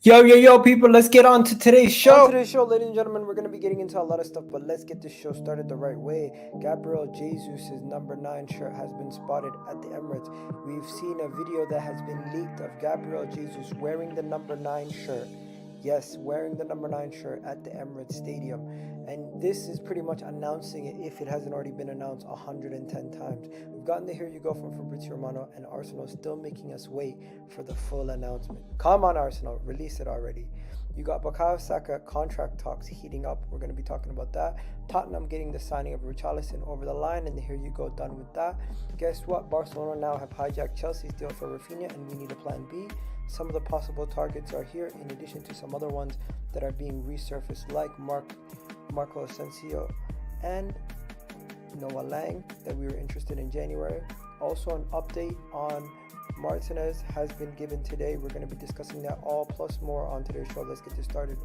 Yo, people, let's get on to today's show. On today's show, ladies and gentlemen, we're going to be getting into a lot of stuff, but let's get this show started the right way. Gabriel Jesus' number 9 shirt has been spotted at the Emirates. We've seen a video that has been leaked of Gabriel Jesus wearing the number 9 shirt. Yes, wearing the number 9 shirt at the Emirates Stadium. And this is pretty much announcing it if it hasn't already been announced 110 times. We've gotten the Here You Go from Fabrizio Romano, and Arsenal is still making us wait for the full announcement. Come on, Arsenal, release it already. You got Bukayo Saka contract talks heating up. We're going to be talking about that. Tottenham getting the signing of Richarlison over the line, and the Here You Go done with that. Guess what? Barcelona now have hijacked Chelsea's deal for Raphinha, and we need a plan B. Some of the possible targets are here, in addition to some other ones that are being resurfaced, like Marco Asensio and Noa Lang that we were interested in January. Also, an update on Martinez has been given today. We're going to be discussing that all plus more on today's show. Let's get this started.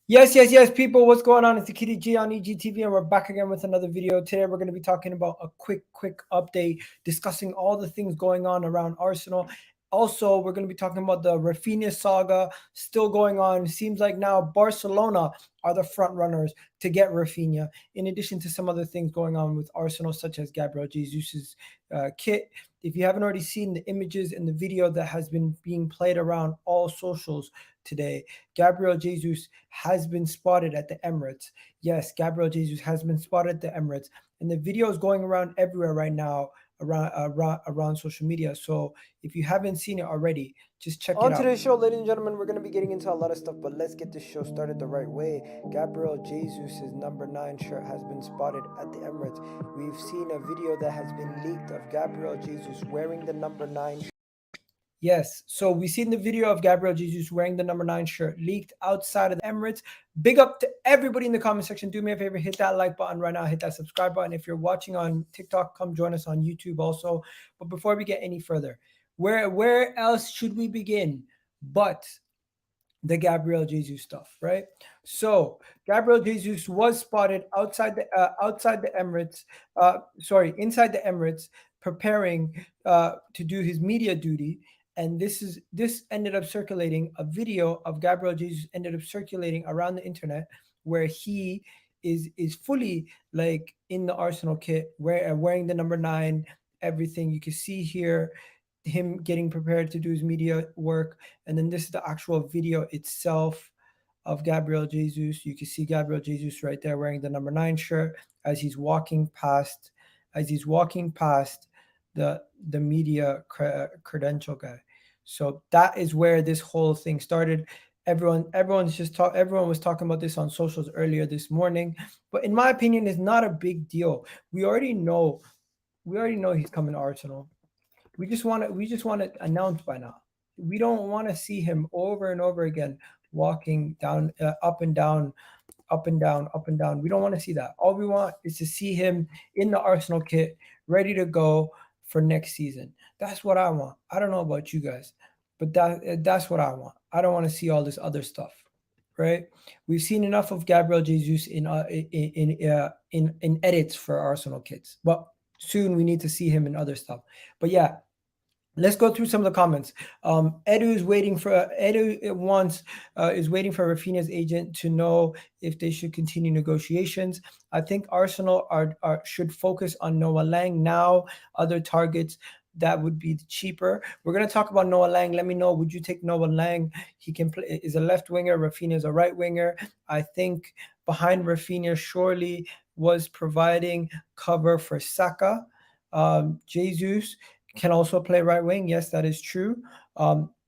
Yes, people, what's going on? It's the Coady G on EGTV, and we're back again with another video. Today, we're going to be talking about a quick update, discussing all the things going on around Arsenal. Also, we're going to be talking about the Raphinha saga still going on. Seems like now Barcelona are the front runners to get Raphinha, in addition to some other things going on with Arsenal, such as Gabriel Jesus' kit. If you haven't already seen the images and the video that has been being played around all socials today, Gabriel Jesus has been spotted at the Emirates. Yes, Gabriel Jesus has been spotted at the Emirates, and the video is going around everywhere right now around social media. So if you haven't seen it already, just check it out. On today's show, ladies and gentlemen, we're going to be getting into a lot of stuff, but let's get this show started the right way. Gabriel Jesus' number 9 shirt has been spotted at the Emirates. We've seen a video that has been leaked of Gabriel Jesus wearing the number 9 shirt. Yes, so we've seen the video of Gabriel Jesus wearing the number 9 shirt leaked outside of the Emirates. Big up to everybody in the comment section. Do me a favor, hit that like button right now. Hit that subscribe button. If you're watching on TikTok, come join us on YouTube also. But before we get any further, where else should we begin but the Gabriel Jesus stuff, right? So Gabriel Jesus was spotted inside the Emirates, preparing to do his media duty. And this ended up circulating. A video of Gabriel Jesus ended up circulating around the internet, where he is fully like in the Arsenal kit, wearing the number 9, everything. You can see here him getting prepared to do his media work, and then this is the actual video itself of Gabriel Jesus. You can see Gabriel Jesus right there wearing the number 9 shirt as he's walking past the media credential guy. So that is where this whole thing started. Everyone was talking about this on socials earlier this morning, but in my opinion, it's not a big deal. We already know he's coming to Arsenal. We just want it announced by now. We don't want to see him over and over again walking down, up and down. We don't want to see that. All we want is to see him in the Arsenal kit, ready to go for next season. That's what I want. I don't know about you guys, but that's what I want. I don't want to see all this other stuff, right? We've seen enough of Gabriel Jesus in edits for Arsenal kits, but soon we need to see him in other stuff. But yeah, let's go through some of the comments. Edu is waiting for Raphinha's agent to know if they should continue negotiations. I think Arsenal should focus on Noa Lang now. Other targets that would be cheaper. We're going to talk about Noa Lang. Let me know, would you take Noa Lang? He can play, is a left winger. Raphinha is a right winger. I think behind Raphinha surely was providing cover for Saka. Jesus can also play right wing. Yes, that is true.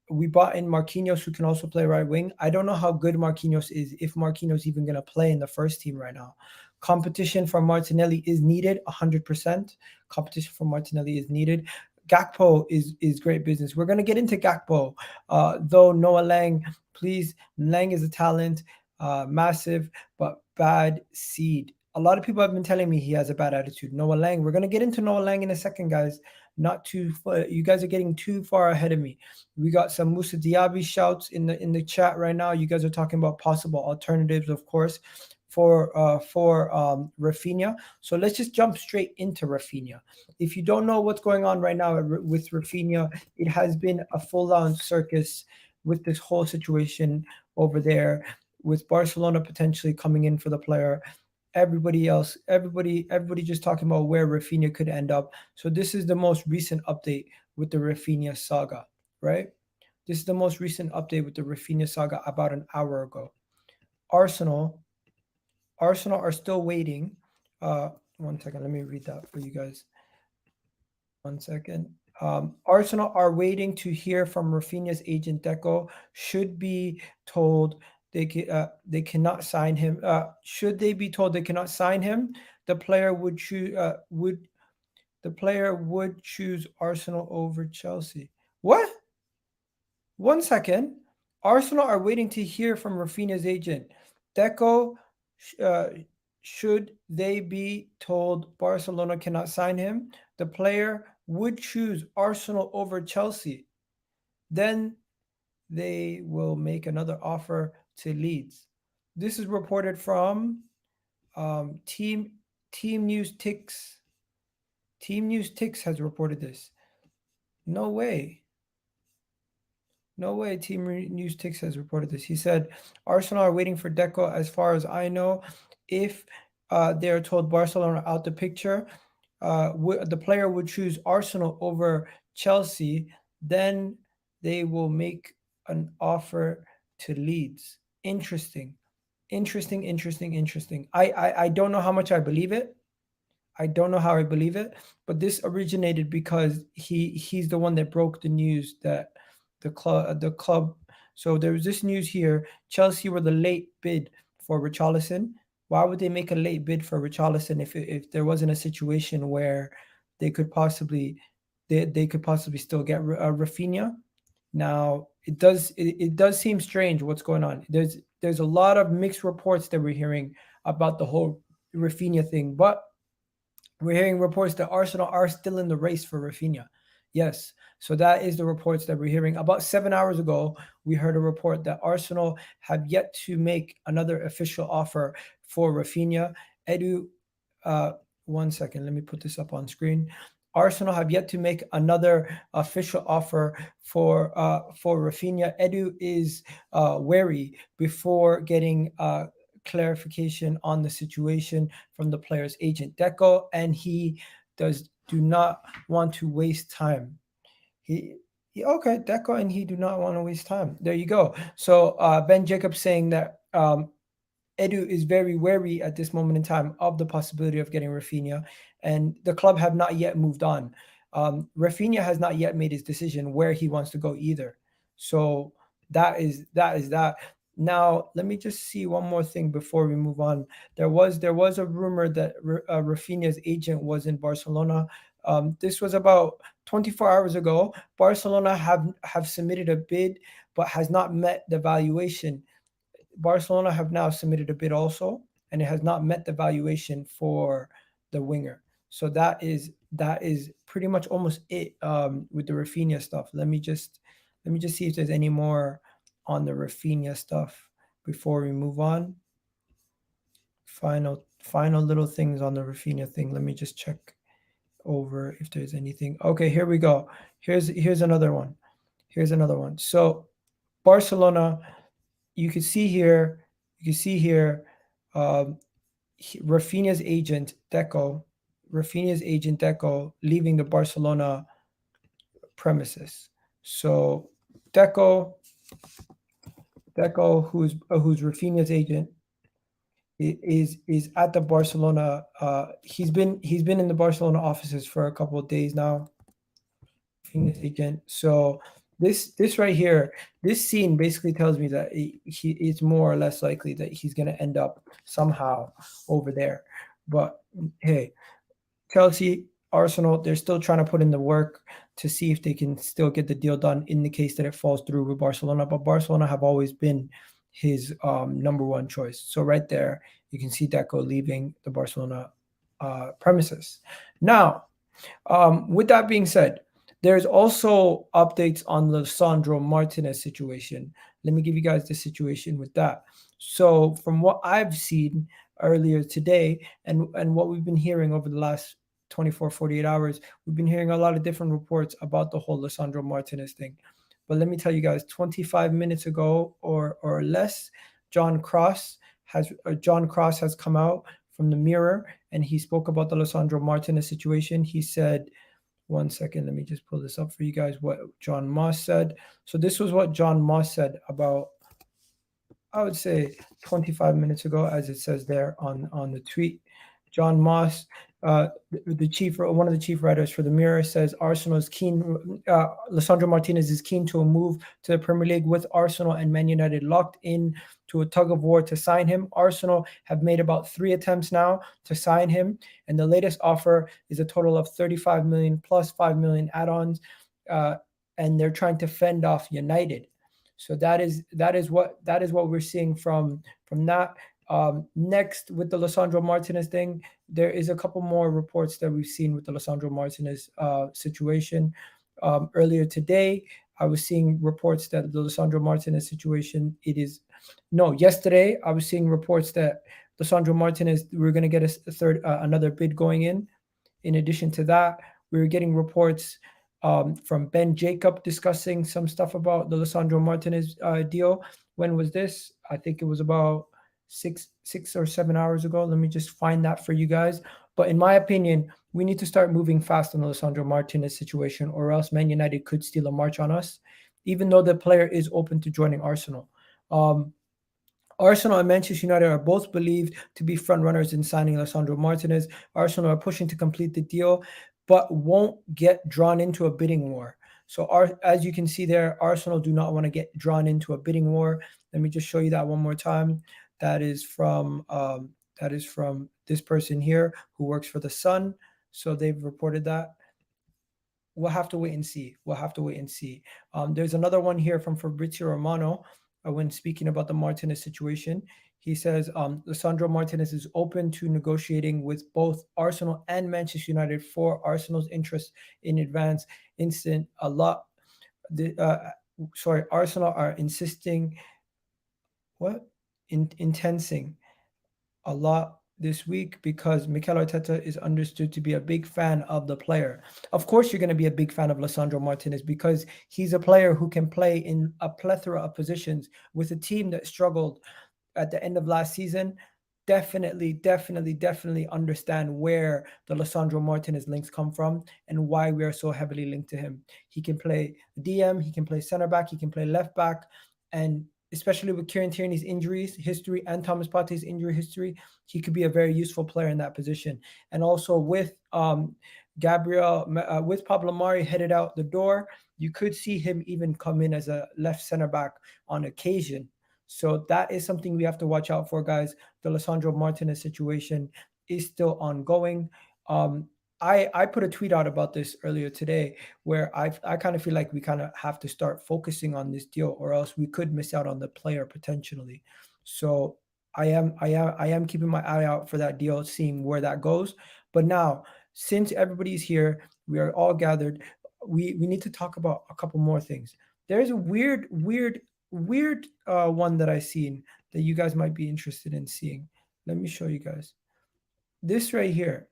We bought in Marquinhos, who can also play right wing. I don't know how good Marquinhos is, if Marquinhos even going to play in the first team right now. Competition for Martinelli is needed, 100%. Competition for Martinelli is needed. Gakpo is great business. We're going to get into Gakpo, though Noa Lang, please. Lang is a talent. massive but bad seed. A lot of people have been telling me he has a bad attitude. Noa Lang. We're gonna get into Noa Lang in a second, guys. Not too far. You guys are getting too far ahead of me. We got some Moussa Diaby shouts in the chat right now. You guys are talking about possible alternatives, of course, for Raphinha. So let's just jump straight into Raphinha. If you don't know what's going on right now with Raphinha, it has been a full-on circus with this whole situation over there, with Barcelona potentially coming in for the player. Everybody else, everybody just talking about where Raphinha could end up. So this is the most recent update with the Raphinha saga, right? This is the most recent update with the Raphinha saga about an hour ago. Arsenal are still waiting. 1 second, let me read that for you guys. 1 second. Arsenal are waiting to hear from Raphinha's agent Deco. Should be told they cannot sign him. Should they be told they cannot sign him, the player would choose Arsenal over Chelsea. What? 1 second. Arsenal are waiting to hear from Raphinha's agent Deco. Should they be told Barcelona cannot sign him, the player would choose Arsenal over Chelsea. Then they will make another offer to Leeds. This is reported from Team News Ticks. Team News Ticks has reported this. No way. No way Team News Ticks has reported this. He said, Arsenal are waiting for Deco. As far as I know, if they are told Barcelona out the picture, the player would choose Arsenal over Chelsea, then they will make an offer to Leeds. Interesting. I don't know how much I believe it. I don't know how I believe it, but this originated because he's the one that broke the news that the club. So there was this news here. Chelsea were the late bid for Richarlison. Why would they make a late bid for Richarlison if there wasn't a situation where they could possibly still get Raphinha? Now it does seem strange what's going on. There's a lot of mixed reports that we're hearing about the whole Raphinha thing, but we're hearing reports that Arsenal are still in the race for Raphinha. Yes. So that is the reports that we're hearing. About 7 hours ago, we heard a report that Arsenal have yet to make another official offer for Raphinha. Edu, 1 second, let me put this up on screen. Arsenal have yet to make another official offer for Raphinha. Edu is wary before getting clarification on the situation from the player's agent Deco, and he do not want to waste time. Okay, Deco and he do not want to waste time. There you go. So Ben Jacobs saying that Edu is very wary at this moment in time of the possibility of getting Raphinha, and the club have not yet moved on. Raphinha has not yet made his decision where he wants to go either. So that is that. Now, let me just see one more thing before we move on. There was a rumor that Raphinha's agent was in Barcelona. This was about 24 hours ago. Barcelona have submitted a bid, but has not met the valuation. Barcelona have now submitted a bid also, and it has not met the valuation for the winger. So that is pretty much almost it with the Raphinha stuff. Let me just see if there's any more on the Raphinha stuff before we move on. Final little things on the Raphinha thing. Let me just check over if there's anything. Okay, here we go. Here's another one. So Barcelona, you can see here, Raphinha's agent Deco leaving the Barcelona premises. So Deco, who's Raphinha's agent, is at the Barcelona. He's been in the Barcelona offices for a couple of days now. Raphinha's agent. So this right here, this scene basically tells me that it's more or less likely that he's going to end up somehow over there. But hey, Chelsea, Arsenal, they're still trying to put in the work to see if they can still get the deal done in the case that it falls through with Barcelona. But Barcelona have always been his number one choice. So right there, you can see Deco leaving the Barcelona premises. Now, with that being said, there's also updates on the Lisandro Martinez situation. Let me give you guys the situation with that. So from what I've seen earlier today and what we've been hearing over the last 24, 48 hours, we've been hearing a lot of different reports about the whole Lisandro Martinez thing. But let me tell you guys, 25 minutes ago or less, John Cross has come out from the Mirror and he spoke about the Lisandro Martinez situation. He said, one second, let me just pull this up for you guys, what John Moss said. So this was what John Moss said about, I would say 25 minutes ago, as it says there on the tweet. John Moss, one of the chief writers for the Mirror, says Arsenal is keen. Lisandro Martinez is keen to a move to the Premier League, with Arsenal and Man United locked in to a tug of war to sign him. Arsenal have made about 3 attempts now to sign him, and the latest offer is a total of 35 million plus 5 million add-ons, and they're trying to fend off United. So that is what we're seeing from that. Next, with the Lisandro Martinez thing, there is a couple more reports that we've seen with the Lisandro Martinez situation. Earlier today, I was seeing reports that the Lisandro Martinez situation, yesterday, I was seeing reports that Lisandro Martinez, we're going to get another bid going in. In addition to that, we were getting reports from Ben Jacob discussing some stuff about the Lisandro Martinez deal. When was this? I think it was about 6 or 7 hours ago. Let me just find that for you guys. But in my opinion, we need to start moving fast on the Lisandro Martinez situation, or else Man United could steal a march on us, even though the player is open to joining Arsenal. Arsenal and Manchester United are both believed to be front runners in signing Lisandro Martinez. Arsenal are pushing to complete the deal, but won't get drawn into a bidding war. So as you can see there, Arsenal do not want to get drawn into a bidding war. Let me just show you that one more time. That is from this person here who works for the Sun. So they've reported that. We'll have to wait and see. There's another one here from Fabrizio Romano when speaking about the Martinez situation. He says Lisandro Martinez is open to negotiating with both Arsenal and Manchester United for Arsenal's interest in advance instant. Arsenal are insisting intensing a lot this week because Mikel Arteta is understood to be a big fan of the player. Of course, you're going to be a big fan of Lisandro Martinez because he's a player who can play in a plethora of positions with a team that struggled at the end of last season. Definitely understand where the Lisandro Martinez links come from and why we are so heavily linked to him. He can play DM, he can play center back, he can play left back, and especially with Kieran Tierney's injuries history and Thomas Partey's injury history, he could be a very useful player in that position. And also with with Pablo Mari headed out the door, you could see him even come in as a left center back on occasion. So that is something we have to watch out for, guys. The Lisandro Martinez situation is still ongoing. I put a tweet out about this earlier today where I kind of feel like we kind of have to start focusing on this deal, or else we could miss out on the player potentially. So I am keeping my eye out for that deal, seeing where that goes. But now, since everybody's here, we are all gathered, we need to talk about a couple more things. There's a weird one that I seen that you guys might be interested in seeing. Let me show you guys. This right here.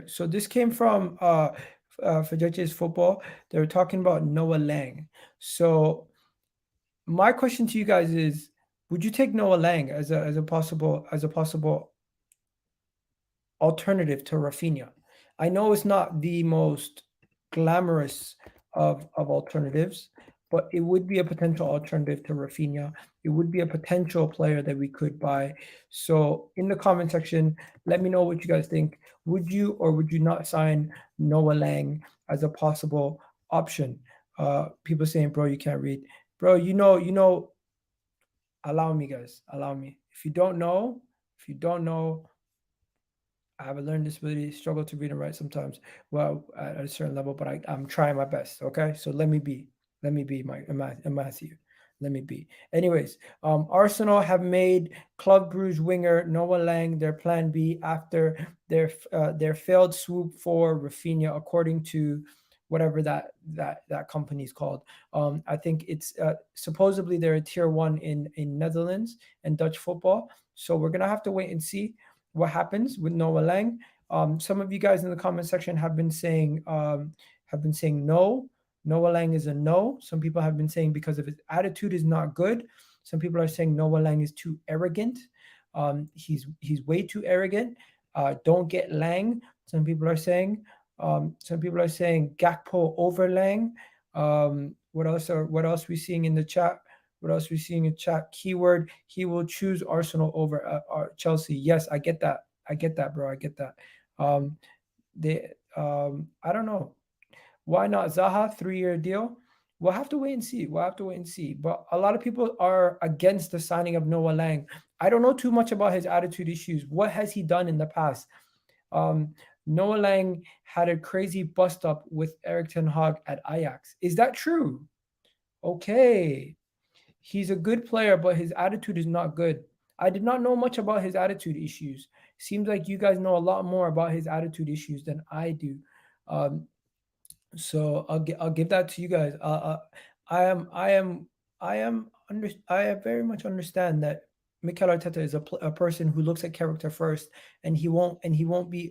So this came from Fajec's Football. They were talking about Noa Lang. So my question to you guys is, would you take Noa Lang as a possible alternative to Raphinha? I know it's not the most glamorous of alternatives, but it would be a potential alternative to Raphinha. It would be a potential player that we could buy. So in the comment section, let me know what you guys think. Would you or would you not sign Noa Lang as a possible option? People saying, bro, you can't read. Bro, you know, allow me, guys. Allow me. If you don't know, I have a learning disability, struggle to read and write sometimes, well, at a certain level, but I'm trying my best, okay? So let me be Matthew. Let me be. Anyways, Arsenal have made Club Brugge winger Noa Lang their plan B after their failed swoop for Raphinha, according to whatever that company is called. I think it's supposedly they're a tier one in Netherlands and Dutch football. So we're gonna have to wait and see what happens with Noa Lang. Some of you guys in the comment section have been saying no. Noa Lang is a no. Some people have been saying because of his attitude is not good. Some people are saying Noa Lang is too arrogant. He's way too arrogant. Don't get Lang. Some people are saying. Some people are saying Gakpo over Lang. What else we seeing in the chat? What else we seeing in chat? Keyword: he will choose Arsenal over Chelsea. Yes, I get that. I get that, bro. I get that. Um, I don't know. Why not Zaha 3-year deal? We'll have to wait and see. We'll have to wait and see. But a lot of people are against the signing of Noa Lang. I don't know too much about his attitude issues. What has he done in the past? Um, Noa Lang had a crazy bust up with Erik ten Hag at Ajax. Is that true? Okay. He's a good player, but his attitude is not good. I did not know much about his attitude issues. Seems like you guys know a lot more about his attitude issues than I do. Um, so I'll give that to you guys. I am I am I very much understand that Mikel Arteta is a person who looks at character first, and he won't be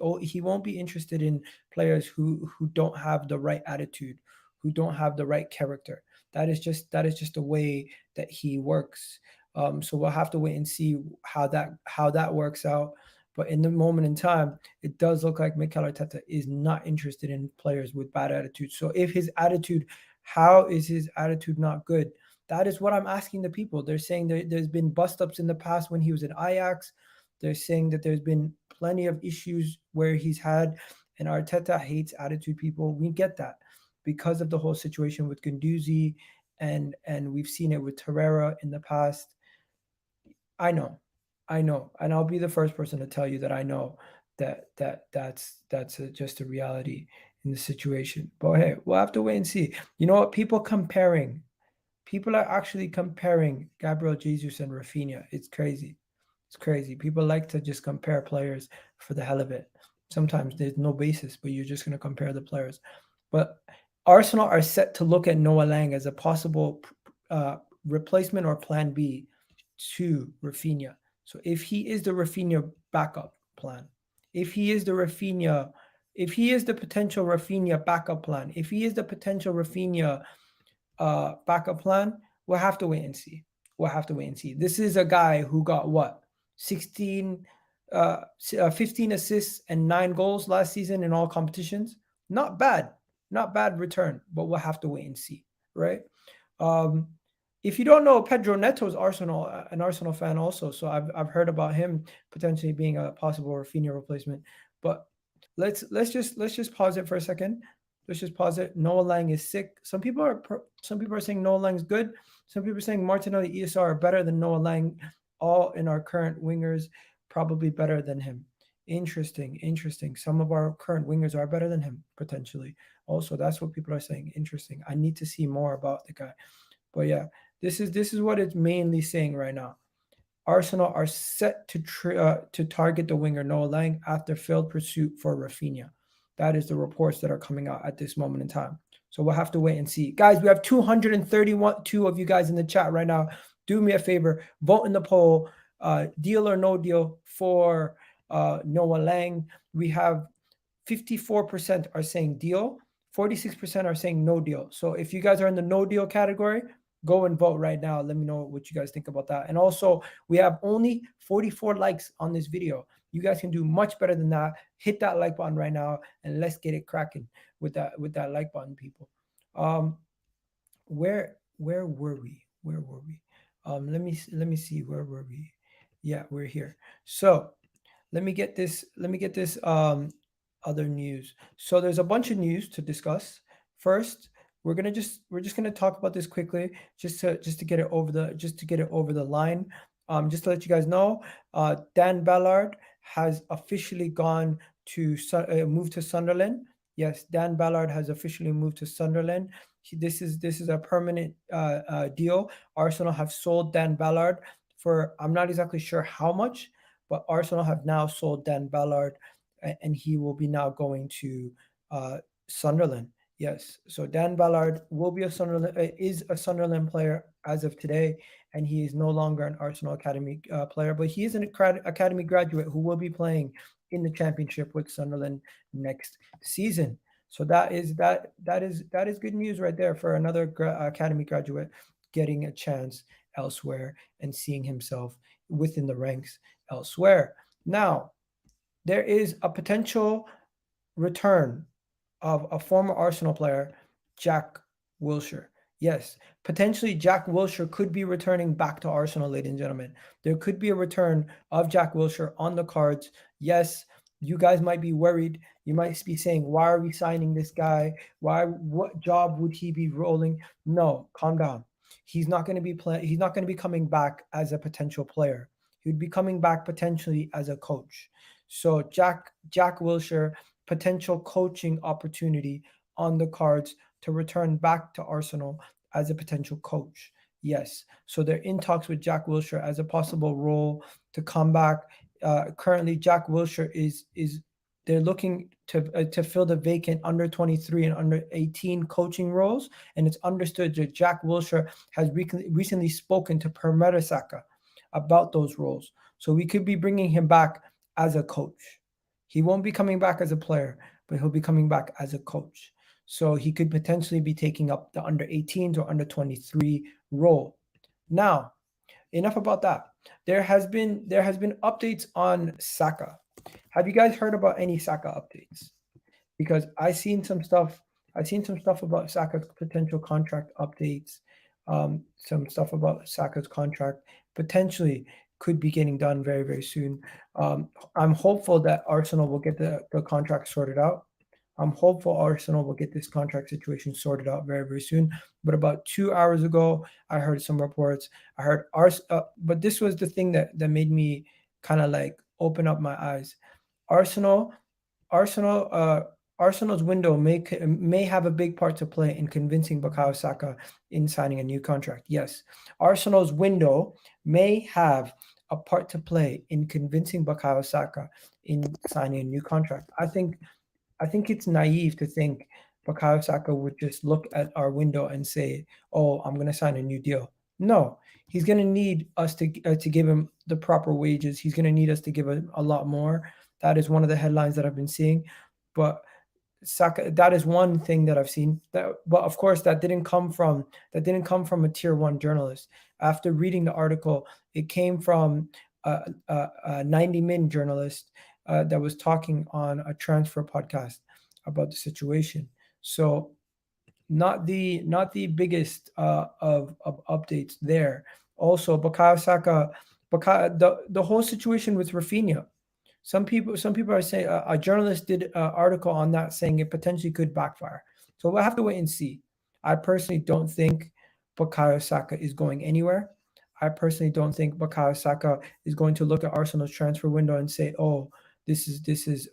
interested in players who don't have the right attitude, who don't have the right character. That is just the way that he works. So we'll have to wait and see how that works out. But in the moment in time, it does look like Mikel Arteta is not interested in players with bad attitudes. So if his attitude, how is his attitude not good? That is what I'm asking the people. They're saying there's been bust ups in the past when he was at Ajax. They're saying that there's been plenty of issues where he's had, and Arteta hates attitude people. We get that because of the whole situation with Guendouzi, and we've seen it with Torreira in the past. I know, I know, and I'll be the first person to tell you that I know that's just a reality in the situation. But hey, we'll have to wait and see. You know what? People are actually comparing Gabriel Jesus and Raphinha. It's crazy. It's crazy. People like to just compare players for the hell of it. Sometimes there's no basis, but you're just going to compare the players. But Arsenal are set to look at Noa Lang as a possible replacement or plan B to Raphinha. So if he is the Raphinha backup plan, if he is the Raphinha, if he is the potential Raphinha backup plan, if he is the potential Raphinha backup plan, we'll have to wait and see. We'll have to wait and see. This is a guy who got what 16, 15 assists and 9 goals last season in all competitions. Not bad, not bad return, but we'll have to wait and see, right? Um, if you don't know, Pedro Neto's an Arsenal fan also, so I've heard about him potentially being a possible Raphinha replacement. But let's just pause it for a second. Let's just pause it. Noa Lang is sick. Some people are saying Noa Lang's good. Some people are saying Martinelli, ESR are better than Noa Lang. All in our current wingers, probably better than him. Interesting, interesting. Some of our current wingers are better than him potentially. Also, that's what people are saying. Interesting. I need to see more about the guy. But yeah, this is what it's mainly saying right now. Arsenal are set to target the winger Noa Lang after failed pursuit for Raphinha. That is the reports that are coming out at this moment in time. So we'll have to wait and see. Guys, we have 232 of you guys in the chat right now. Do me a favor, vote in the poll, deal or no deal for Noa Lang. We have 54% are saying deal, 46% are saying no deal. So if you guys are in the no deal category, go and vote right now. Let me know what you guys think about that. And also, we have only 44 likes on this video. You guys can do much better than that. Hit that like button right now, and let's get it cracking with that like button, people. Where were we? Where were we? Let me see. Where were we? Yeah, we're here. So let me get this other news. So there's a bunch of news to discuss. First, we're just gonna talk about this quickly, just to get it over the line. Just to let you guys know, Dan Ballard has officially gone to move to Sunderland. Yes, Dan Ballard has officially moved to Sunderland. This is a permanent deal. Arsenal have sold Dan Ballard for, I'm not exactly sure how much, but Arsenal have now sold Dan Ballard, and he will be now going to uh, Sunderland. Yes, so Dan Ballard will be a Sunderland is a Sunderland player as of today, and he is no longer an Arsenal academy player, but he is an academy graduate who will be playing in the Championship with Sunderland next season. So that is good news right there for another academy graduate getting a chance elsewhere and seeing himself within the ranks elsewhere. Now, there is a potential return of a former Arsenal player, Jack Wilshere. Yes, potentially Jack Wilshere could be returning back to Arsenal, ladies and gentlemen. There could be a return of Jack Wilshere on the cards. Yes, you guys might be worried. You might be saying, why are we signing this guy? What job would he be rolling? No, calm down. He's not going to be he's not going to be coming back as a potential player. He would be coming back potentially as a coach. So Jack Wilshere, potential coaching opportunity on the cards to return back to Arsenal as a potential coach. Yes. So they're in talks with Jack Wilshere as a possible role to come back. Currently, Jack Wilshere is they're looking to fill the vacant under 23 and under 18 coaching roles, and it's understood that Jack Wilshere has recently spoken to Per Mertesacker about those roles. So we could be bringing him back as a coach. He won't be coming back as a player, but he'll be coming back as a coach. So he could potentially be taking up the under 18s or under 23 role. Now, enough about that. There has been updates on Saka. Have you guys heard about any Saka updates? Because I seen some stuff about Saka's potential contract updates. Some stuff about Saka's contract potentially could be getting done very, very soon. I'm hopeful that Arsenal will get the contract sorted out. I'm hopeful Arsenal will get this contract situation sorted out very, very soon. But about 2 hours ago, I heard some reports. I heard but this was the thing that made me kind of like open up my eyes. Arsenal Arsenal Arsenal's window may have a big part to play in convincing Bukayo Saka in signing a new contract. Yes, Arsenal's window may have a part to play in convincing Bukayo Saka in signing a new contract. I think it's naive to think Bukayo Saka would just look at our window and say, "Oh, I'm going to sign a new deal." No, he's going to need us to give him the proper wages. He's going to need us to give him a lot more. That is one of the headlines that I've been seeing. But Saka, that is one thing that I've seen. But of course, that didn't come from a tier one journalist. After reading the article, it came from a 90 Min journalist that was talking on a transfer podcast about the situation. So not the biggest of updates there. Also, Bukayo Saka, the whole situation with Raphinha. Some people are saying a journalist did an article on that saying it potentially could backfire. So we'll have to wait and see. I personally don't think Bukayo Saka is going anywhere. I personally don't think Bukayo Saka is going to look at Arsenal's transfer window and say, "Oh, this is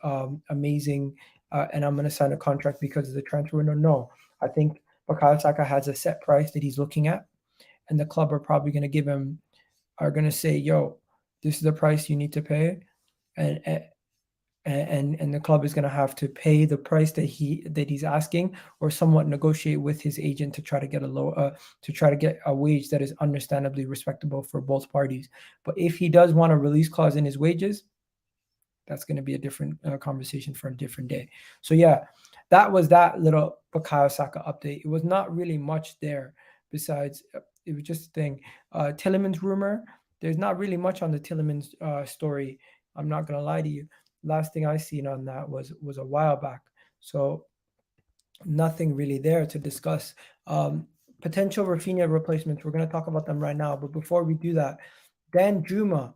amazing, and I'm going to sign a contract because of the transfer window." No, I think Bukayo Saka has a set price that he's looking at, and the club are probably going to are going to say, "Yo, this is the price you need to pay," and and the club is going to have to pay the price that he's asking, or somewhat negotiate with his agent to try to get a wage that is understandably respectable for both parties. But if he does want a release clause in his wages, that's going to be a different conversation for a different day. So yeah, that was that little Bukayo Saka update. It was not really much there besides it was just a thing. Tillemans rumor. There's not really much on the Tillemans story. I'm not gonna lie to you. Last thing I seen on that was a while back. So nothing really there to discuss. Potential Raphinha replacements. We're gonna talk about them right now. But before we do that, Danjuma.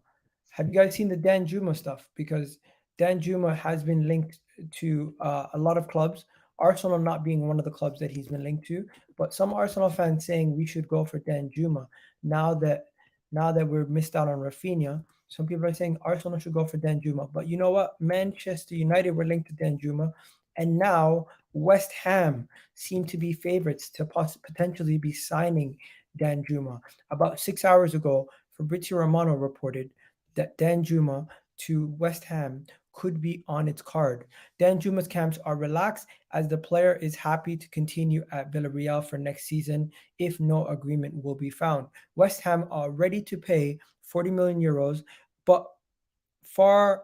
Have you guys seen the Danjuma stuff? Because Danjuma has been linked to a lot of clubs. Arsenal not being one of the clubs that he's been linked to, but some Arsenal fans saying we should go for Danjuma now that we're missed out on Raphinha. Some people are saying Arsenal should go for Danjuma. But you know what? Manchester United were linked to Danjuma, And now West Ham seem to be favorites to potentially be signing Danjuma. About 6 hours ago, Fabrizio Romano reported that Danjuma to West Ham could be on its card. Danjuma's camps are relaxed as the player is happy to continue at Villarreal for next season if no agreement will be found. West Ham are ready to pay 40 million euros, but far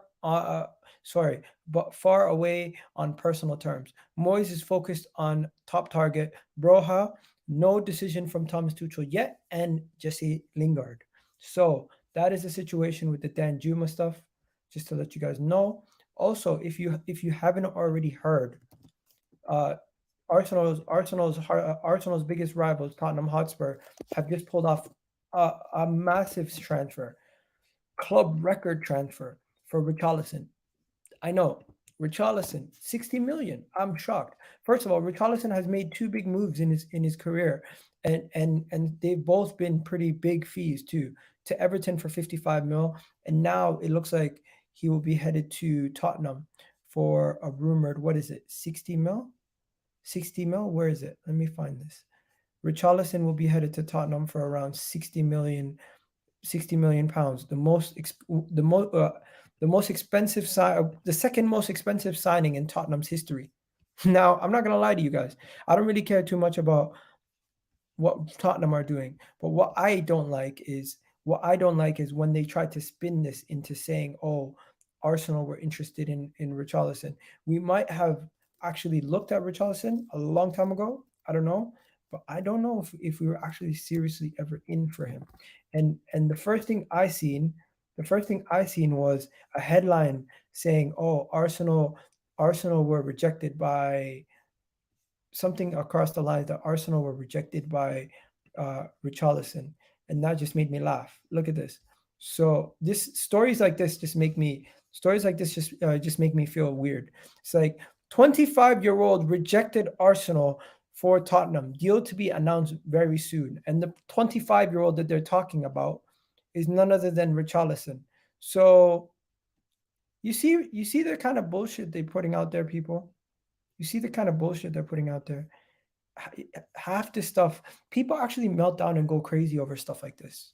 sorry, but far away on personal terms. Moyes is focused on top target Broha. No decision from Thomas Tuchel yet, and Jesse Lingard. So that is the situation with the Danjuma stuff. Just to let you guys know. Also, if you haven't already heard, uh, Arsenal's biggest rivals, Tottenham Hotspur, have just pulled off a massive transfer, club record transfer for Richarlison. I know. Richarlison, 60 million. I'm shocked. First of all, Richarlison has made two big moves in his career, and they've both been pretty big fees too. To Everton for 55 mil, and now it looks like he will be headed to Tottenham for a rumored, what is it, 60 mil? 60 mil? Where is it? Let me find this. Richarlison will be headed to Tottenham for around 60 million pounds. The most expensive the second most expensive signing in Tottenham's history. Now, I'm not gonna lie to you guys. I don't really care too much about what Tottenham are doing, but what I don't like is when they try to spin this into saying, "Oh, Arsenal were interested in Richarlison." We might have actually looked at Richarlison a long time ago. I don't know, but I don't know if we were actually seriously ever in for him. And the first thing I seen was a headline saying, "Oh, Arsenal were rejected by something across the line that Arsenal were rejected by Richarlison," and that just made me laugh. Look at this. So this stories like this just make me feel weird. It's like 25-year-old rejected Arsenal for Tottenham, deal to be announced very soon, and the 25-year-old that they're talking about is none other than Richarlison. So you see the kind of bullshit they're putting out there, people. You see the kind of bullshit they're putting out there. Half this stuff, people actually melt down and go crazy over stuff like this.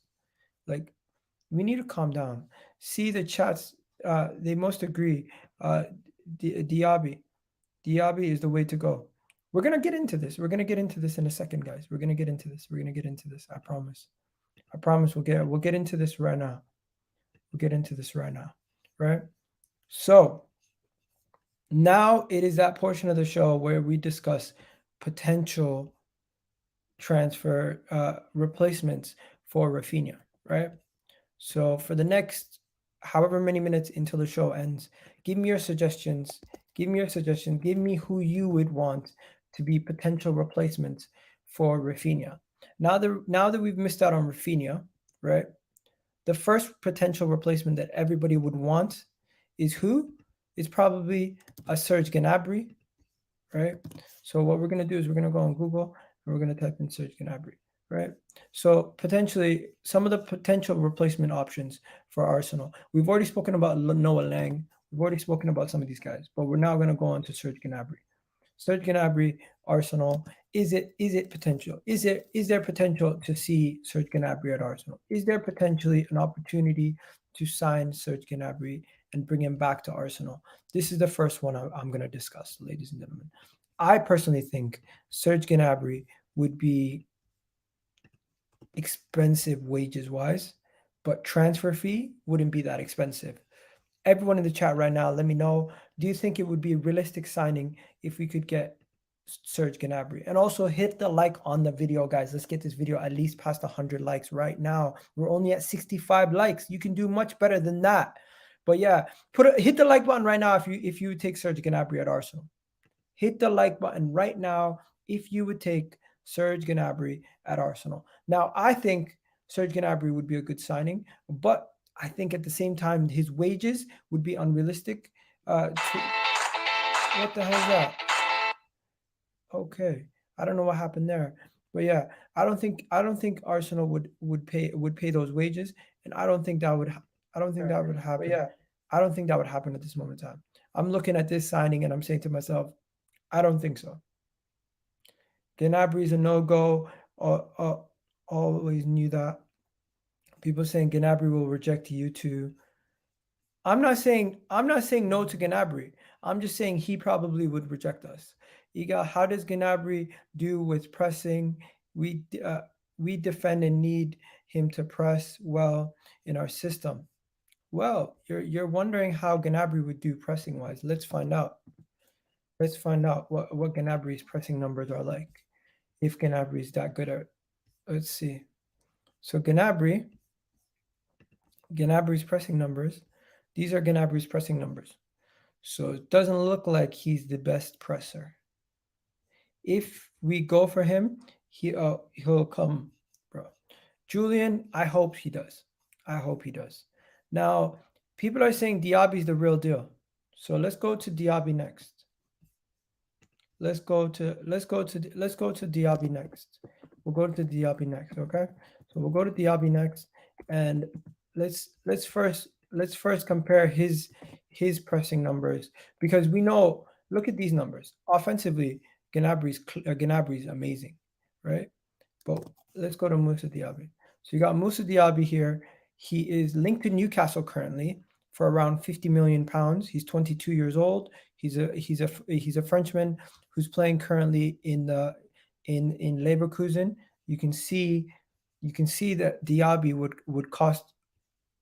Like, we need to calm down. See the chats, they most agree. Uh, Diaby, Diaby is the way to go. We're gonna get into this. We're gonna get into this in a second, guys. We're gonna get into this. We're gonna get into this. I promise. I promise. We'll get into this right now. We'll get into this right now. Right. So now it is that portion of the show where we discuss potential transfer replacements for Raphinha, right? So for the next however many minutes until the show ends, give me your suggestions. Give me your suggestions. Give me who you would want to be potential replacements for Raphinha. Now that we've missed out on Raphinha, right? The first potential replacement that everybody would want is who? Is probably a Serge Gnabry, right? So what we're gonna do is we're gonna go on Google and we're gonna type in Serge Gnabry, right? So potentially some of the potential replacement options for Arsenal. We've already spoken about Noa Lang. We've already spoken about some of these guys, but we're now gonna go on to Serge Gnabry. Serge Gnabry, Arsenal. Is it potential? Is there potential to see Serge Gnabry at Arsenal? Is there potentially an opportunity to sign Serge Gnabry and bring him back to Arsenal? This is the first one I'm going to discuss, ladies and gentlemen. I personally think Serge Gnabry would be expensive wages wise, but transfer fee wouldn't be that expensive. Everyone in the chat right now, let me know. Do you think it would be a realistic signing if we could get Serge Gnabry? And also hit the like on the video, guys. Let's get this video at least past 100 likes right now. We're only at 65 likes. You can do much better than that. But yeah, hit the like button right now if you would take Serge Gnabry at Arsenal. Hit the like button right now if you would take Serge Gnabry at Arsenal. Now, I think Serge Gnabry would be a good signing, but I think at the same time his wages would be unrealistic. What the hell is that? Okay, I don't know what happened there, but yeah, I don't think Arsenal would pay those wages, and I don't think that would happen. But yeah, I don't think that would happen at this moment in time. I'm looking at this signing and I'm saying to myself, I don't think so. Gnabry's a no-go. Always knew that. People saying Gnabry will reject you too. I'm not saying no to Gnabry. I'm just saying he probably would reject us. Iga, how does Gnabry do with pressing? We uh, we defend and need him to press well in our system. Well, you're wondering how Gnabry would do pressing wise. Let's find out. Let's find out what Gnabry's pressing numbers are like. If Gnabry is that good at, let's see. So Gnabry's pressing numbers. These are Gnabry's pressing numbers. So it doesn't look like he's the best presser. If we go for him, he'll come, bro. Julian, I hope he does. I hope he does. Now, people are saying Diaby's the real deal. So let's go to Diaby next. Let's go to Diaby next. We'll go to Diaby next, okay? So we'll go to Diaby next, and let's first compare his pressing numbers, because we know, look at these numbers. Offensively, Gnabry's amazing, right? But let's go to Moussa Diaby. So you got Moussa Diaby here. He is linked to Newcastle currently for around 50 million pounds. He's 22 years old. He's a Frenchman who's playing currently in Leverkusen. You can see that Diaby would cost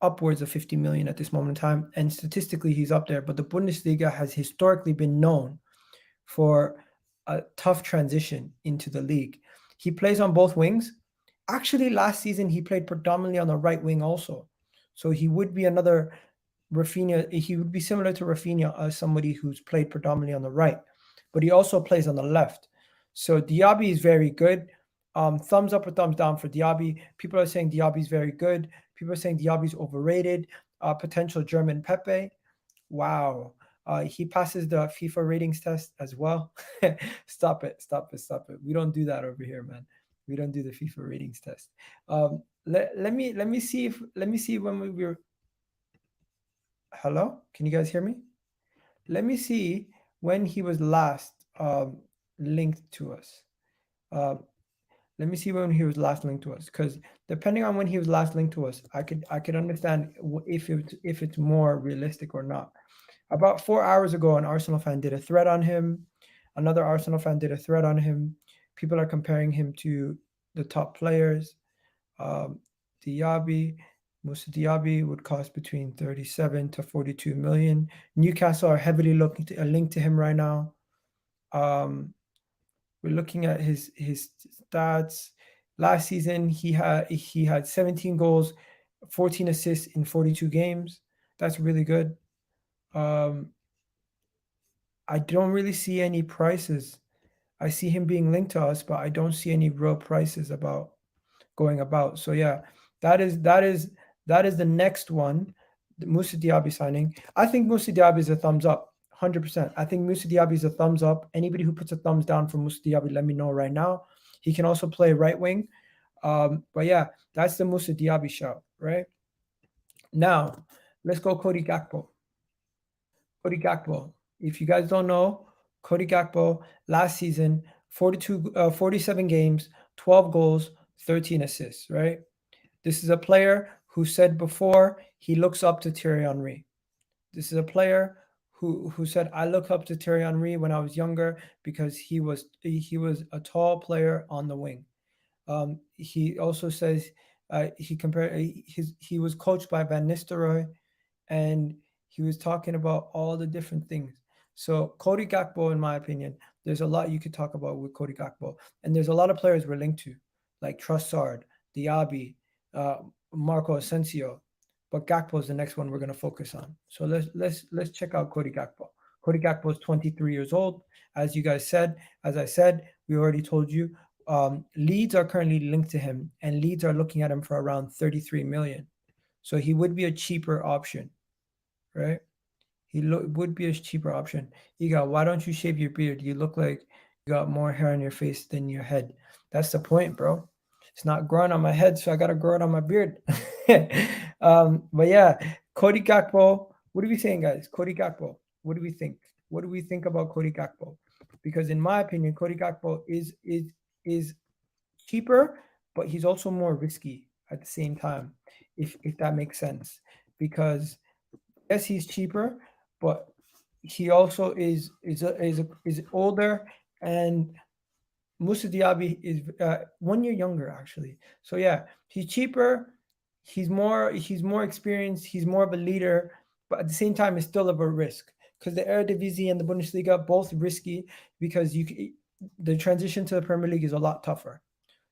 upwards of 50 million at this moment in time, and statistically he's up there. But the Bundesliga has historically been known for a tough transition into the league. He plays on both wings. Actually, last season he played predominantly on the right wing also. So he would be another Raphinha. He would be similar to Raphinha as somebody who's played predominantly on the right, but he also plays on the left. So Diaby is very good. Thumbs up or thumbs down for Diaby. People are saying Diaby is very good. People are saying Diaby is overrated. Potential German Pepe. Wow. He passes the FIFA ratings test as well. Stop it. We don't do that over here, man. We don't do the FIFA ratings test. Let me see when we were. Hello? Can you guys hear me? Let me see when he was last linked to us. Let me see when he was last linked to us, because depending on when he was last linked to us, I could understand if it's more realistic or not. About 4 hours ago, an Arsenal fan did a thread on him. Another Arsenal fan did a thread on him. People are comparing him to the top players. Diaby, Moussa Diaby would cost between 37 to 42 million. Newcastle are heavily linked to him right now. We're looking at his stats. Last season, he had 17 goals, 14 assists in 42 games. That's really good. I don't really see any prices. I see him being linked to us, but I don't see any real prices going about. So yeah, that is the next one, the Moussa Diaby signing. I think Moussa Diaby is a thumbs up, 100%. I think Moussa Diaby is a thumbs up. Anybody who puts a thumbs down for Moussa Diaby, let me know right now. He can also play right wing. But yeah, that's the Moussa Diaby shout, right? Now, let's go Coady Gakpo. Coady Gakpo. If you guys don't know, Coady Gakpo last season, 47 games, 12 goals, 13 assists, right? This is a player who said before he looks up to Thierry Henry. This is a player who said, I look up to Thierry Henry when I was younger because he was a tall player on the wing. He also says he was coached by Van Nistelrooy, and he was talking about all the different things. So Coady Gakpo, in my opinion, there's a lot you could talk about with Coady Gakpo, and there's a lot of players we're linked to, like Trossard, Diaby, Marco Asensio, but Gakpo is the next one we're going to focus on. So let's check out Coady Gakpo. Coady Gakpo is 23 years old, as I said, we already told you. Leeds are currently linked to him, and Leeds are looking at him for around 33 million. So he would be a cheaper option, right? Would be a cheaper option. Iga, why don't you shave your beard? You look like you got more hair on your face than your head. That's the point, bro. It's not growing on my head, so I got to grow it on my beard. But yeah, Coady Gakpo. What are we saying, guys? Coady Gakpo. What do we think? What do we think about Coady Gakpo? because in my opinion, Coady Gakpo is cheaper, but he's also more risky at the same time, if that makes sense. Because yes, he's cheaper, but he also is older, and Moussa Diaby is 1 year younger actually. So yeah, he's cheaper, he's more experienced, he's more of a leader, but at the same time, it's still of a risk because the Eredivisie and the Bundesliga both risky because the transition to the Premier League is a lot tougher.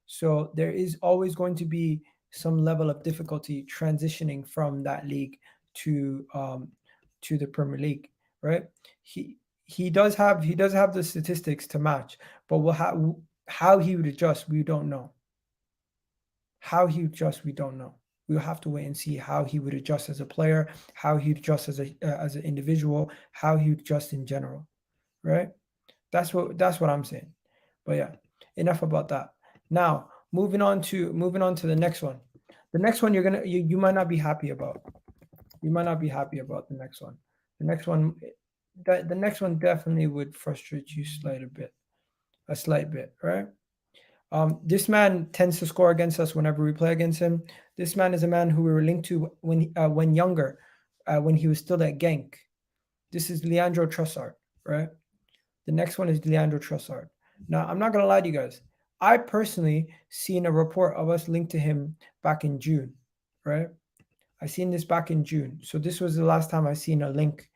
So there is always going to be some level of difficulty transitioning from that league to um, to the Premier League, right? He he does have the statistics to match, but how he would adjust, we don't know. How he would adjust, we don't know. We'll have to wait and see how he would adjust as a player, how he'd adjust as an individual, how he would adjust in general, right? That's what I'm saying. But yeah, enough about that. Now, moving on to the next one. The next one you might not be happy about. You might not be happy about the next one. The next one the next one definitely would frustrate you a slight bit, right? This man tends to score against us whenever we play against him. This man is a man who we were linked to when younger, when he was still at Genk. This is Leandro Trossard, right? The next one is Leandro Trossard. Now, I'm not going to lie to you guys. I personally seen a report of us linked to him back in June, right? I seen this back in June. So this was the last time I seen a link,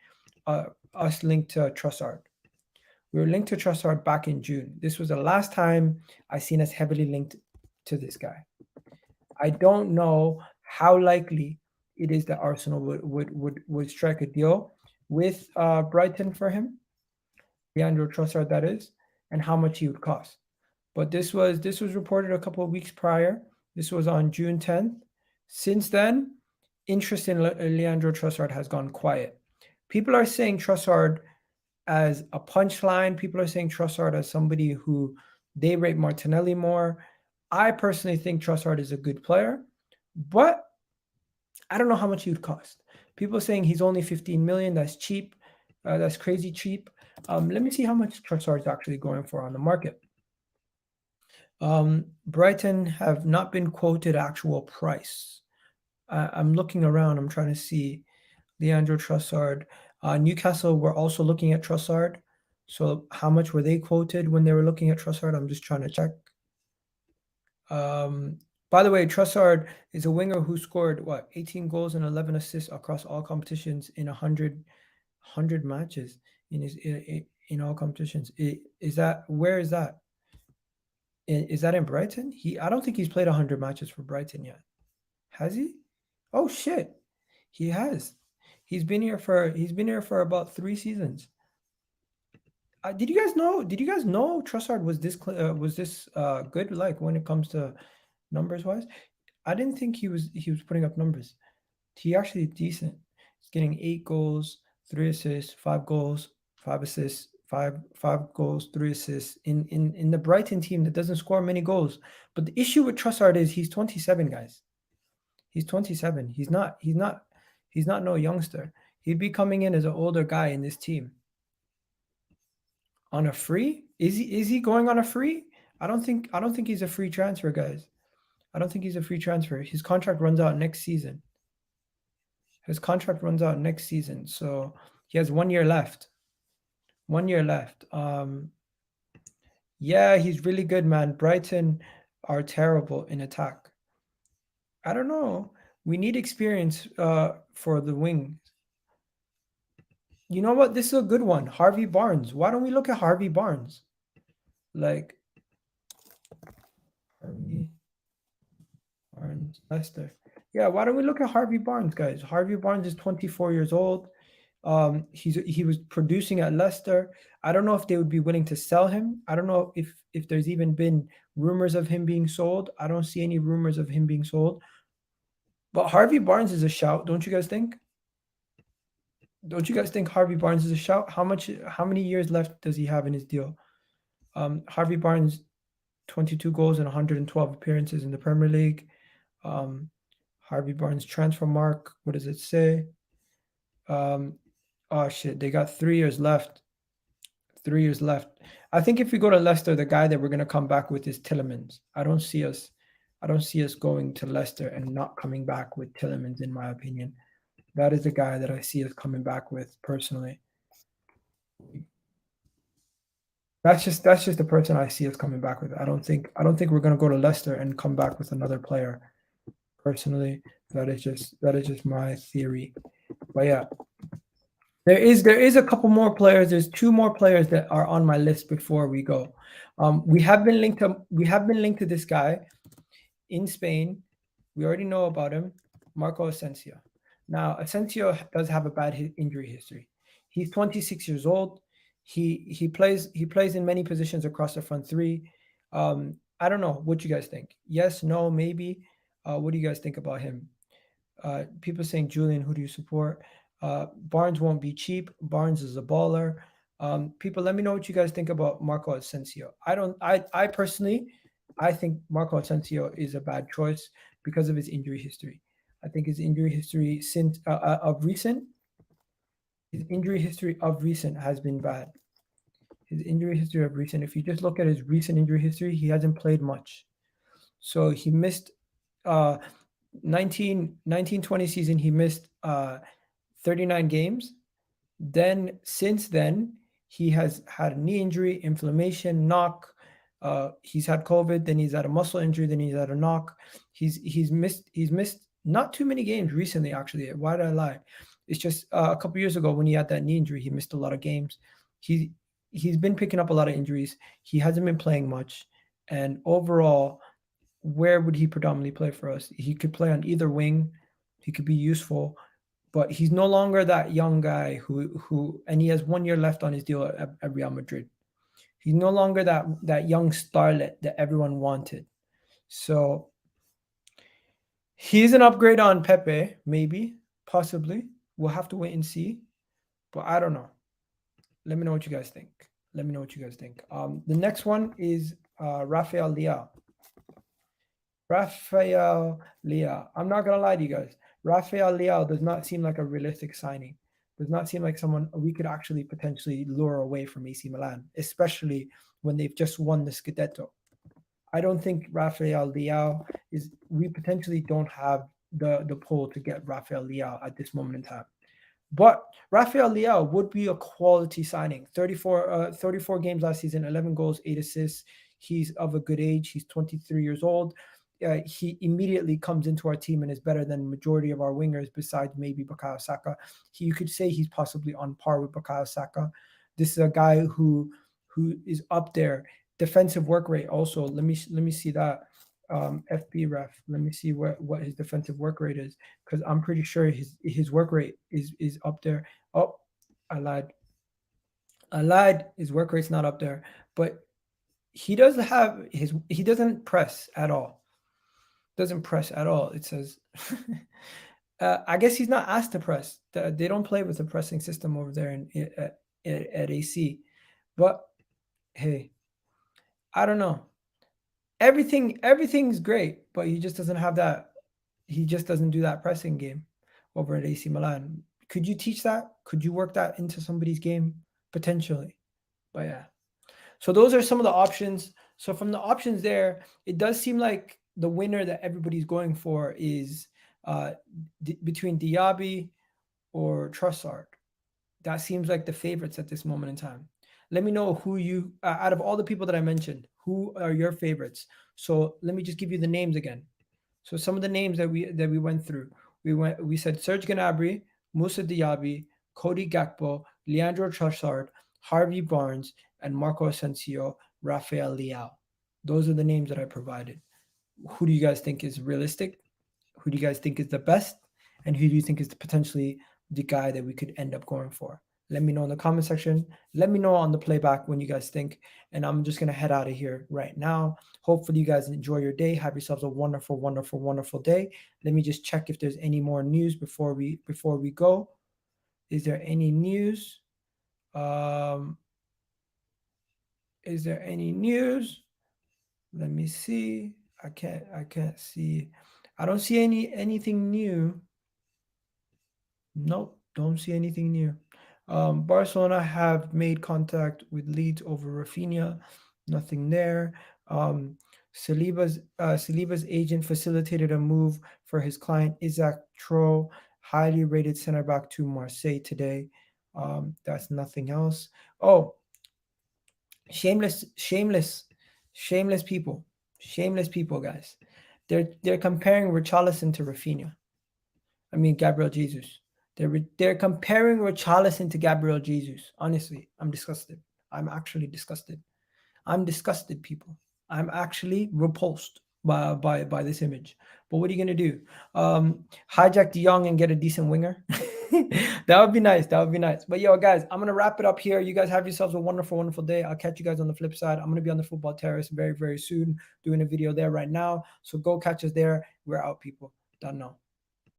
us linked to Trossard. We were linked to Trossard back in June. This was the last time I seen us heavily linked to this guy. I don't know how likely it is that Arsenal would strike a deal with Brighton for him, Leandro Trossard, that is, and how much he would cost. But this was reported a couple of weeks prior. This was on June 10th. Since then, interest in Leandro Trossard has gone quiet. People are saying Trossard as a punchline. People are saying Trossard as somebody who they rate Martinelli more. I personally think Trossard is a good player, but I don't know how much he would cost. People are saying he's only 15 million. That's cheap. That's crazy cheap. Let me see how much Trossard is actually going for on the market. Brighton have not been quoted actual price. I'm looking around. I'm trying to see Leandro Trossard. Newcastle were also looking at Trossard. So how much were they quoted when they were looking at Trossard? I'm just trying to check. By the way, Trossard is a winger who scored 18 goals and 11 assists across all competitions in 100 matches in all competitions. Where is that? Is that in Brighton? I don't think he's played 100 matches for Brighton yet. Has he? Oh shit. He has. He's been here for about 3 seasons. Did you guys know Trossard was this good, like, when it comes to numbers wise? I didn't think he was putting up numbers. He actually decent. He's getting 8 goals, 3 assists, 5 goals, 5 assists, 5 goals, 3 assists in the Brighton team that doesn't score many goals. But the issue with Trossard is he's 27, guys. He's 27. He's not no youngster. He'd be coming in as an older guy in this team. On a free? Is he going on a free? I don't think he's a free transfer, guys. I don't think he's a free transfer. His contract runs out next season. So he has 1 year left. 1 year left. Yeah, he's really good, man. Brighton are terrible in attack. I don't know. We need experience for the wings. You know what? This is a good one. Harvey Barnes. Why don't we look at Harvey Barnes? Like, Harvey Barnes, Leicester. Yeah, why don't we look at Harvey Barnes, guys? Harvey Barnes is 24 years old. He was producing at Leicester. I don't know if they would be willing to sell him. I don't know if there's even been rumors of him being sold. I don't see any rumors of him being sold. But Harvey Barnes is a shout, don't you guys think? Don't you guys think Harvey Barnes is a shout? How many years left does he have in his deal? Harvey Barnes, 22 goals and 112 appearances in the Premier League. Harvey Barnes transfer mark. What does it say? Oh shit, they got 3 years left. 3 years left. I think if we go to Leicester, the guy that we're going to come back with is Tielemans. I don't see us going to Leicester and not coming back with Tielemans, in my opinion. That is the guy that I see us coming back with personally. That's just the person I see us coming back with. I don't think we're going to go to Leicester and come back with another player. Personally, that is just my theory. But yeah, there is a couple more players. There's 2 more players that are on my list before we go. We have been linked to this guy in Spain. We already know about him, Marco Asensio. Now, Asensio does have a bad injury history. He's 26 years old. He plays in many positions across the front three. I don't know what you guys think. Yes, no, maybe. What do you guys think about him? People saying, Julian, who do you support? Barnes won't be cheap. Barnes is a baller. People, let me know what you guys think about Marco Asensio. I personally, I think Marco Asensio is a bad choice because of his injury history. I think his injury history of recent has been bad. His injury history of recent, if you just look at his recent injury history, he hasn't played much. So he missed 1920 season, he missed 39 games. Then since then, he has had a knee injury, inflammation, knock. He's had COVID, then he's had a muscle injury, then he's had a knock. He's missed not too many games recently, actually. Why did I lie? It's just a couple years ago when he had that knee injury, he missed a lot of games. He's been picking up a lot of injuries. He hasn't been playing much. And overall, where would he predominantly play for us? He could play on either wing. He could be useful, but he's no longer that young guy who and he has 1 year left on his deal at Real Madrid. He's no longer that young starlet that everyone wanted. So he's an upgrade on Pepe, maybe, possibly. We'll have to wait and see, but I don't know. Let me know what you guys think. The next one is Rafael Leao. I'm not gonna lie to you guys. Rafael Leao does not seem like a realistic signing. Does not seem like someone we could actually potentially lure away from AC Milan, especially when they've just won the Scudetto. I don't think Rafael Leao we potentially don't have the pull to get Rafael Leao at this moment in time. But Rafael Leao would be a quality signing. 34 games last season, 11 goals, 8 assists. He's of a good age. He's 23 years old. He immediately comes into our team and is better than the majority of our wingers besides maybe Bukayo Saka. You could say he's possibly on par with Bukayo Saka. This is a guy who is up there. Defensive work rate also. Let me see that. FB ref. Let me see what his defensive work rate is, because I'm pretty sure his work rate is up there. Oh, I lied. His work rate's not up there, but he doesn't press at all. Doesn't press at all. It says, I guess he's not asked to press. They don't play with a pressing system over there at AC. But hey, I don't know. Everything's great, but he just doesn't have that. He just doesn't do that pressing game over at AC Milan. Could you teach that? Could you work that into somebody's game? Potentially. But yeah. So those are some of the options. So from the options there, it does seem like the winner that everybody's going for is between Diaby or Trossard. That seems like the favorites at this moment in time. Let me know who you, out of all the people that I mentioned, who are your favorites. So let me just give you the names again. So some of the names that we went through. We said Serge Gnabry, Moussa Diaby, Coady Gakpo, Leandro Trossard, Harvey Barnes, and Marco Asensio, Rafael Leao. Those are the names that I provided. Who do you guys think is realistic? Who do you guys think is the best? And who do you think is potentially the guy that we could end up going for? Let me know in the comment section. Let me know on the playback when you guys think. And I'm just going to head out of here right now. Hopefully you guys enjoy your day. Have yourselves a wonderful, wonderful, wonderful day. Let me just check if there's any more news before we go. Is there any news? Is there any news? Let me see. I can't see. I don't see anything new. Nope, don't see anything new. Barcelona have made contact with Leeds over Raphinha. Nothing there. Saliba's agent facilitated a move for his client Isaac Tro, highly rated center back, to Marseille today. That's nothing else. Oh, shameless, shameless, shameless people, guys. They're comparing Richarlison to Raphinha. I mean Gabriel Jesus. They're comparing Richarlison to Gabriel Jesus. Honestly, I'm disgusted. I'm actually disgusted. I'm disgusted, people. I'm actually repulsed by this image. But what are you gonna do? Hijack De Jong and get a decent winger? That would be nice. That would be nice. But yo, guys, I'm gonna wrap it up here. You guys have yourselves a wonderful, wonderful day. I'll catch you guys on the flip side. I'm gonna be on the Football Terrace very, very soon, doing a video there right now. So go catch us there. We're out, people. Done now.